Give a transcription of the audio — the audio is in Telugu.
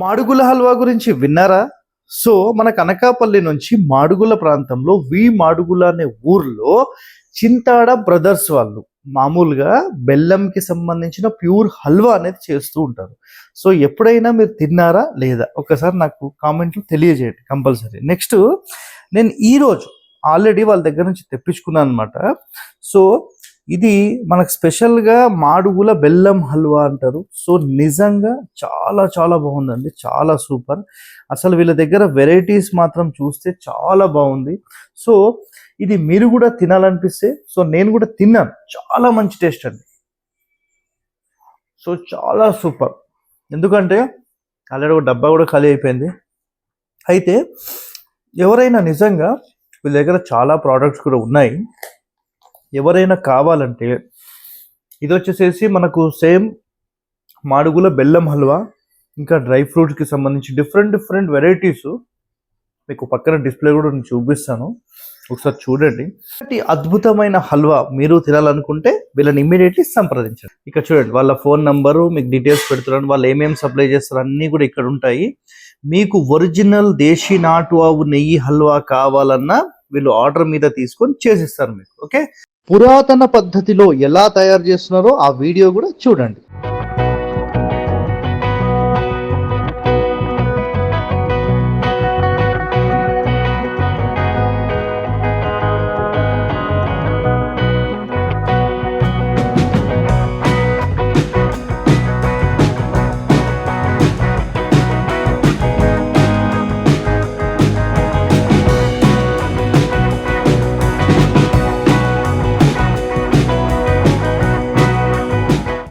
మాడుగుల హల్వా గురించి విన్నారా? సో మన కనకాపల్లి నుంచి మాడుగుల ప్రాంతంలో మాడుగుల అనే ఊర్లో చింతాడ బ్రదర్స్ వాళ్ళు మామూలుగా బెల్లంకి సంబంధించిన ప్యూర్ హల్వా అనేది చేస్తూ ఉంటారు. సో ఎప్పుడైనా మీరు తిన్నారా లేదా ఒకసారి నాకు కామెంట్లో తెలియజేయండి కంపల్సరీ. నెక్స్ట్ నేను ఈరోజు ఆల్రెడీ వాళ్ళ దగ్గర నుంచి తెప్పించుకున్నాను అనమాట. సో ఇది మనకు స్పెషల్గా మాడుగుల బెల్లం హల్వా అంటారు. సో నిజంగా చాలా చాలా బాగుందండి, చాలా సూపర్. అసలు వీళ్ళ దగ్గర వెరైటీస్ మాత్రం చూస్తే చాలా బాగుంది. సో ఇది మీరు కూడా తినాలనిపిస్తే, సో నేను కూడా తిన్నాను, చాలా మంచి టేస్ట్ అండి. సో చాలా సూపర్. ఎందుకంటే ఆల్రెడీ ఒక డబ్బా కూడా ఖాళీ అయిపోయింది. అయితే ఎవరైనా నిజంగా వీళ్ళ దగ్గర చాలా ప్రోడక్ట్స్ కూడా ఉన్నాయి, ఎవరైనా కావాలంటే ఇది వచ్చేసేసి మనకు సేమ్ మాడుగుల బెల్లం హల్వా, ఇంకా డ్రై ఫ్రూట్స్కి సంబంధించి డిఫరెంట్ వెరైటీస్ మీకు పక్కన డిస్ప్లే కూడా నేను చూపిస్తాను, ఒకసారి చూడండి. అద్భుతమైన హల్వా మీరు తినాలనుకుంటే వీళ్ళని ఇమ్మీడియట్లీ సంప్రదించండి. ఇక్కడ చూడండి వాళ్ళ ఫోన్ నంబరు, మీకు డీటెయిల్స్ పెడుతున్నాను, వాళ్ళు ఏమేమి సప్లై చేస్తారు అన్నీ కూడా ఇక్కడ ఉంటాయి. మీకు ఒరిజినల్ దేశీ నాటు ఆవు నెయ్యి హల్వా కావాలన్నా వీళ్ళు ఆర్డర్ మీద తీసుకొని చేసిస్తారు మీకు. ఓకే, పురాతన పద్ధతిలో ఎలా తయారు చేస్తున్నారో ఆ వీడియో కూడా చూడండి.